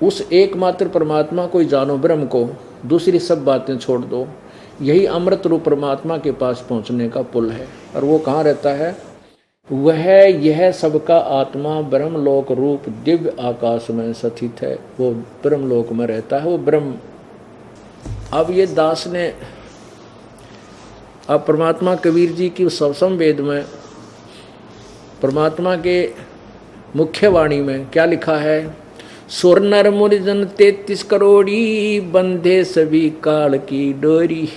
उस एकमात्र परमात्मा को ही जानो, ब्रह्म को, दूसरी सब बातें छोड़ दो। यही अमृत रूप परमात्मा के पास पहुंचने का पुल है। और वो कहाँ रहता है? वह यह सबका आत्मा ब्रह्मलोक रूप दिव्य आकाश में स्थित है। वो ब्रह्मलोक में रहता है, वो ब्रह्म। अब ये दास ने, अब परमात्मा कबीर जी की सवसम वेद में परमात्मा के मुख्य वाणी में क्या लिखा है? सुर नर मुनि जन 33 करोड़ी, बंधे सभी काल की डोरी।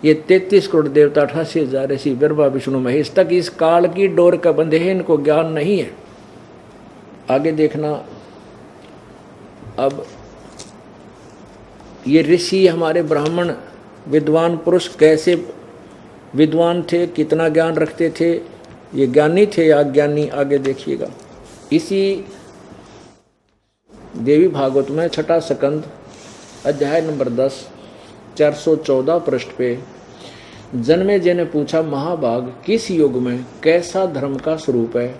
ये 33 करोड़ देवता, 88,000 ऋषि, ब्रह्मा विष्णु महेश तक इस काल की डोर का बंधे हैं, इनको ज्ञान नहीं है। आगे देखना। अब ये ऋषि, हमारे ब्राह्मण विद्वान पुरुष कैसे विद्वान थे, कितना ज्ञान रखते थे, ये ज्ञानी थे या अज्ञानी? आगे देखिएगा। इसी देवी भागवत में छठा स्कंद अध्याय नंबर 10 414 पृष्ठ पे जन्मेजय ने पूछा, महाभाग किस युग में कैसा धर्म का स्वरूप है?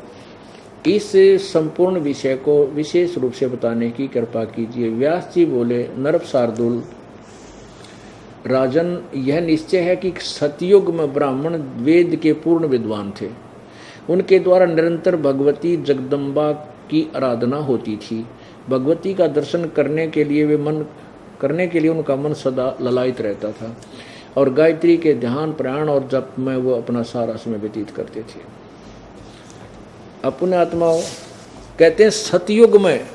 इस संपूर्ण विषय को विशेष रूप से बताने की कृपा कीजिए। व्यास जी बोले, नरप शार्दूल राजन, यह निश्चय है कि सतयुग में ब्राह्मण वेद के पूर्ण विद्वान थे। उनके द्वारा निरंतर भगवती जगदम्बा की आराधना होती थी। भगवती का दर्शन करने के लिए उनका मन सदा ललायित रहता था और गायत्री के ध्यान, प्राण और जप में वो अपना सारा समय व्यतीत करते थे। अपने आत्माओं कहते हैं सतयुग में,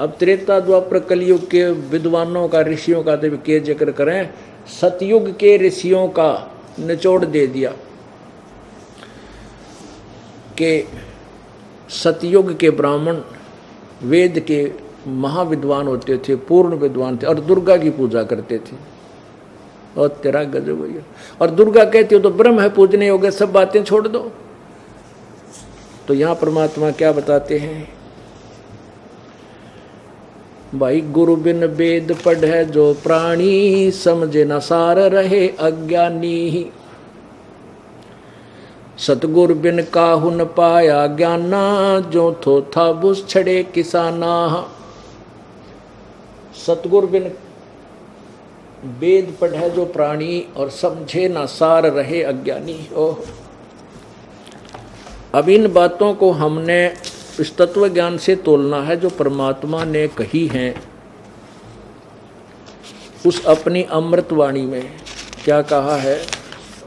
अब त्रेता द्वापर कलयुग के विद्वानों का, ऋषियों का तो के जिक्र करें, सतयुग के ऋषियों का निचोड़ दे दिया कि सतयुग के ब्राह्मण वेद के महाविद्वान होते थे, पूर्ण विद्वान थे और दुर्गा की पूजा करते थे। और तेरा गजब भैया, और दुर्गा कहती हो तो ब्रह्म है, पूजने योग्य, सब बातें छोड़ दो। तो यहां परमात्मा क्या बताते हैं भाई? गुरु बिन वेद पढ़े जो प्राणी, समझे न सार रहे अज्ञानी। सतगुर बिन काहू न पाया ज्ञाना, जो थो था बुस छड़े किसाना। सतगुर बिन वेद पढ़े जो प्राणी और समझे ना सार रहे अज्ञानी। ओह, अब इन बातों को हमने इस तत्व ज्ञान से तोलना है जो परमात्मा ने कही है उस अपनी अमृतवाणी में। क्या कहा है?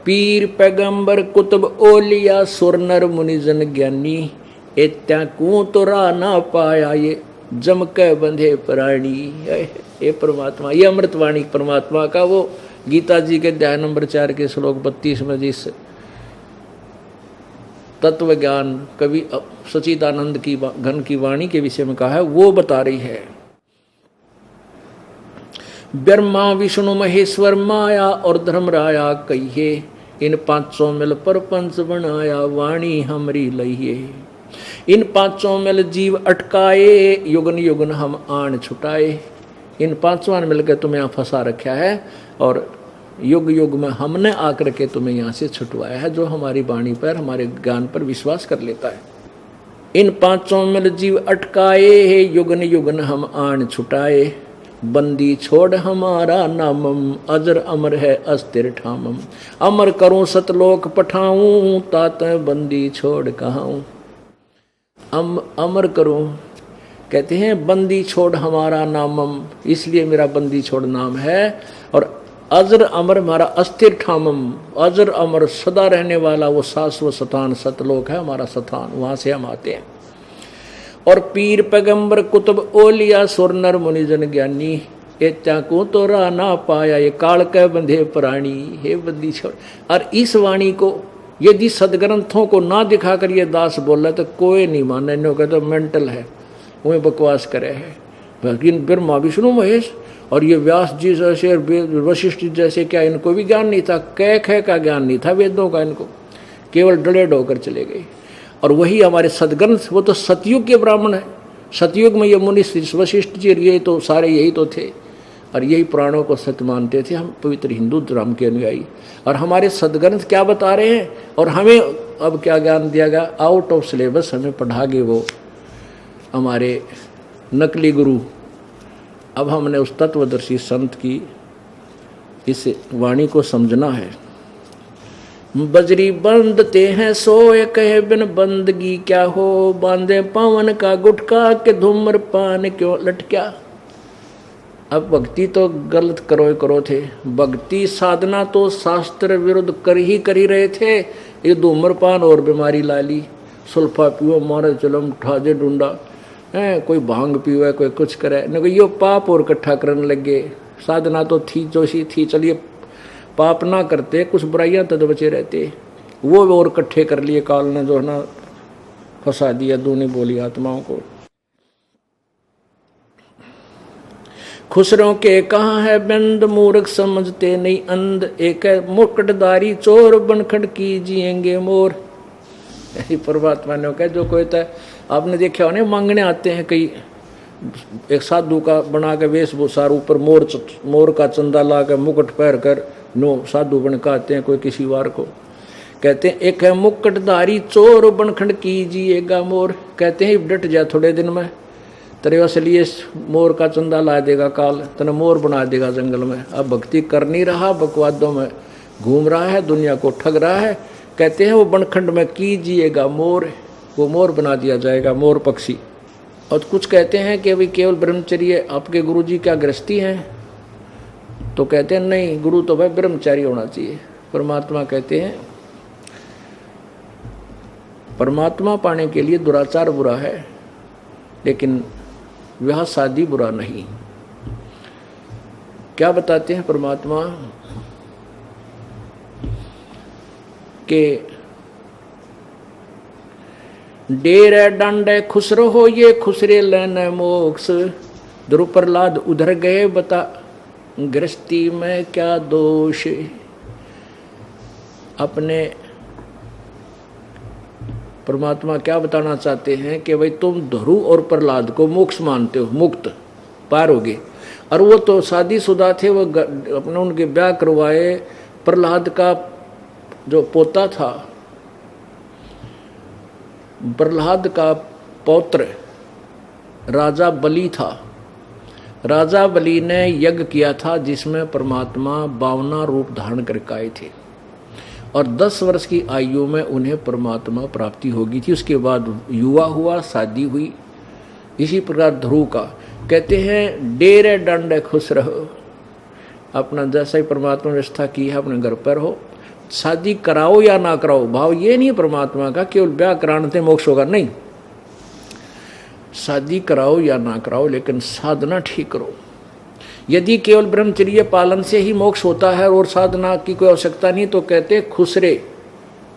पीर पैगंबर कुतुब ओलिया, सुर नर मुनिजन ज्ञानी, एत्या को तो रा ना पाया ये जम के बंधे प्राणी। ये परमात्मा, ये अमृतवाणी परमात्मा का, वो गीता जी के अध्याय नंबर 4 के श्लोक 32 में जिस तत्व ज्ञान कवि सचिदानंद की घन की वाणी के विषय में कहा है, वो बता रही है। ब्रह्मा विष्णु महेश्वर माया और धर्मराया कहिए, इन 500 मिल पर पंच बनाया, वाणी हमरी लइए। इन 500 मिल जीव अटकाए, युगन युगन हम आन छुटाए। इन 500 मिलकर तुम्हें यहाँ फंसा रखा है और युग युग में हमने आकर के तुम्हें यहाँ से छुटवाया है, जो हमारी वाणी पर, हमारे ज्ञान पर विश्वास कर लेता है। इन 500 मिल जीव अटकाए, युगन युगन हम आन छुटाए। बंदी छोड़ हमारा नामम, अजर अमर है अस्थिर ठामम। अमर करूं सतलोक पठाऊं, तात बंदी छोड़ कहाऊं। अमर करूं, कहते हैं बंदी छोड़ हमारा नामम, इसलिए मेरा बंदी छोड़ नाम है। और अजर अमर हमारा अस्थिर ठामम, अजर अमर सदा रहने वाला वो शाश्वत स्थान सतलोक है हमारा स्थान, वहां से हम आते हैं। और पीर पैगंबर कुतुब ओलिया, सुर नर मुनिजन ज्ञानी, एत्या को तो रा ना पाया, ये काल के बंधे प्राणी। हे बंदी छोड़। और इस वाणी को यदि सदग्रंथों को ना दिखाकर ये दास बोल रहा तो कोई नहीं माने, नो कहते तो मेंटल है, वही बकवास करे है। लेकिन ब्रह्मा विष्णु महेश और ये व्यास जी जैसे, वशिष्ठ जैसे, क्या इनको भी ज्ञान नहीं था? कह का ज्ञान नहीं था वेदों का, इनको केवल डरे डोकर चले गए। और वही हमारे सदग्रंथ, वो तो सतयुग के ब्राह्मण है। सतयुग में ये मुनि वशिष्ठ जी, ये तो सारे यही तो थे और यही पुराणों को सत्य मानते थे। हम पवित्र हिंदू धर्म के अनुयायी, और हमारे सदग्रंथ क्या बता रहे हैं और हमें अब क्या ज्ञान दिया गया? आउट ऑफ सिलेबस हमें पढ़ा गए वो हमारे नकली गुरु। अब हमने उस तत्वदर्शी संत की इस वाणी को समझना है। बजरी बंधते हैं सोए कहे बिन बंदगी क्या हो, बांधे पवन का गुटका के धूम्रपान क्यों लटक्या। अब भक्ति तो गलत करो थे, भक्ति साधना तो शास्त्र विरुद्ध कर ही रहे थे। ये धूम्रपान और बीमारी ला ली, सुल्फा पियो मारे चलम ठाजे ढूंढा है, कोई भांग पियो कोई कुछ करे न, यो पाप और इकट्ठा करने लगे। साधना तो थी जोशी थी, चलिए पाप ना करते, कुछ बुराइयां तद बचे रहते, वो और इकट्ठे कर लिए काल ने, जो है ना फंसा दिया दूनी बोली आत्माओं को। खुसरों के कहाँ है बंद, मूर्ख समझते नहीं अंध, एक मुकुटधारी चोर बनखड़ की जिएंगे मोर। ऐसी परमात्मा ने कहा जो कोई था, आपने देखा होने मांगने आते हैं कई, एक साधु का बना के वेशभूषा ऊपर मोर का चंदा ला कर मुकुट पहन कर नो साधु बन के आते हैं कोई किसी वार को। कहते हैं एक है मुकुटधारी चोर बनखड़ की जिएगा मोर। कहते हैं डट जा थोड़े दिन में तेरे असलिए मोर का चंदा ला देगा काल, तेने मोर बना देगा जंगल में। अब भक्ति कर नहीं रहा, बकवादों में घूम रहा है, दुनिया को ठग रहा है। कहते हैं वो बनखंड में कीजिएगा मोर, वो मोर बना दिया जाएगा, मोर पक्षी। और कुछ कहते हैं कि अभी केवल ब्रह्मचर्य, आपके गुरु जी क्या गृहस्थी हैं? तो कहते हैं नहीं, गुरु तो भाई ब्रह्मचारी होना चाहिए। परमात्मा कहते हैं परमात्मा पाने के लिए दुराचार बुरा है, लेकिन विवाह शादी बुरा नहीं। क्या बताते हैं परमात्मा के डेरे डांडे खुश रहो ये खुसरे लेने मोक्ष, ध्रुव प्रहलाद उधर गए बता गृहस्थी में क्या दोष। अपने परमात्मा क्या बताना चाहते हैं कि भाई तुम ध्रुव और प्रहलाद को मोक्ष मानते हो, मुक्त पार होगे, और वो तो शादीशुदा थे, वो अपने उनके ब्याह करवाए। प्रहलाद का जो पोता था, प्रहलाद का पौत्र राजा बलि था। राजा बलि ने यज्ञ किया था जिसमें परमात्मा 52 रूप धारण करके आए थे, और 10 वर्ष की आयु में उन्हें परमात्मा प्राप्ति होगी थी। उसके बाद युवा हुआ, शादी हुई। इसी प्रकार ध्रुव का कहते हैं डेरे डंडे खुश रहो, अपना जैसा ही परमात्मा ने व्यवस्था की है अपने घर पर हो, शादी कराओ या ना कराओ, भाव ये नहीं परमात्मा का केवल ब्याह कराने से मोक्ष होगा, नहीं। शादी कराओ या ना कराओ, लेकिन साधना ठीक करो। यदि केवल ब्रह्मचर्य पालन से ही मोक्ष होता है और साधना की कोई आवश्यकता नहीं, तो कहते खुसरे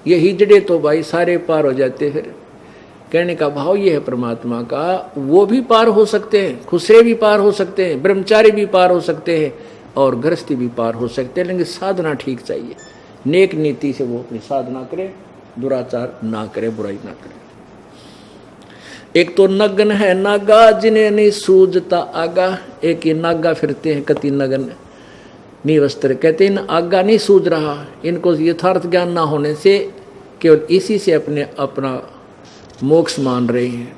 ये हिजड़े तो भाई सारे पार हो जाते। फिर कहने का भाव ये है परमात्मा का, वो भी पार हो सकते हैं, खुसरे भी पार हो सकते हैं, ब्रह्मचारी भी पार हो सकते हैं, और गृहस्थी भी पार हो सकते हैं, लेकिन साधना ठीक चाहिए। नेक नीति से वो अपनी साधना करे, दुराचार ना करे, बुराई ना करे। एक तो नगन है नागा जिन्हें नहीं सूझता आगा, एक ये नागा फिरते हैं कति नगन निवस्त्र। कहते हैं आगा नहीं सूझ रहा, इनको यथार्थ ज्ञान ना होने से केवल इसी से अपना मोक्ष मान रहे हैं।